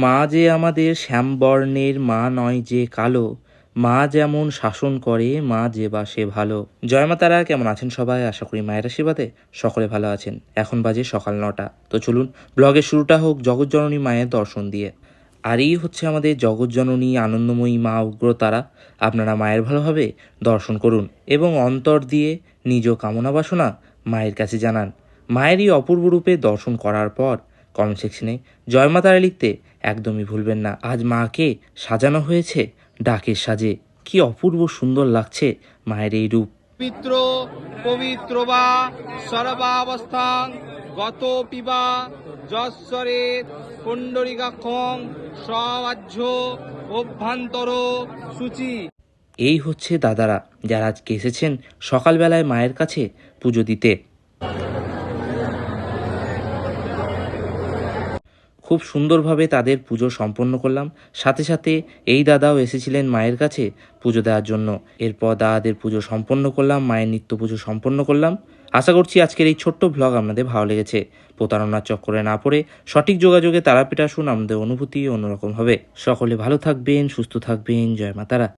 মা যে আমাদের শ্যামবর্ণের মা নয় যে কালো, মা যেমন শাসন করে মা যে বা সে ভালো। জয় মা তারা, কেমন আছেন সবাই? আশা করি মায়ের আশীর্বাদে সকলে ভালো আছেন। এখন বাজে সকাল 9টা। তো চলুন ব্লগের শুরুটা হোক জগৎজননী মায়ের দর্শন দিয়ে। আর এই হচ্ছে আমাদের জগৎজননী আনন্দময়ী মা উগ্রতারা। আপনারা মায়ের ভালোভাবে দর্শন করুন এবং অন্তর দিয়ে নিজ কামনা বাসনা মায়ের কাছে জানান। মায়ের এই অপূর্ব রূপে দর্শন করার পর কমেন্ট সেকশনে জয় মা তারা লিখতে একদমই ভুলবেন না। আজ মাকে সাজানো হয়েছে ডাকের সাজে। কি অপূর্ব সুন্দর লাগছে মায়ের এই রূপ। পবিত্র পবিত্র বা সর্বাবস্থাং গত পিবা যশ্বরে পুণ্ডরিকাক্ষং সবাহ্য অভ্যন্তর সূচি। এই হচ্ছে দাদারা, যারা আজকে এসেছেন সকালবেলায় মায়ের কাছে পুজো দিতে। খুব সুন্দরভাবে তাদের পুজো সম্পন্ন করলাম। সাথে সাথে এই দাদাও এসেছিলেন মায়ের কাছে পুজো দেওয়ার জন্য। এরপর দাদাদের পুজো সম্পন্ন করলাম, মায়ের নিত্য পুজো সম্পন্ন করলাম। আশা করছি আজকের এই ছোট্ট ভ্লগ আপনাদের ভালো লেগেছে। প্রতারণার চক্করে না পড়ে সঠিক যোগাযোগে তারাপীঠ আসুন, আমাদের অনুভূতি অন্যরকম হবে। সকলে ভালো থাকবেন, সুস্থ থাকবেন। জয় মা তারা।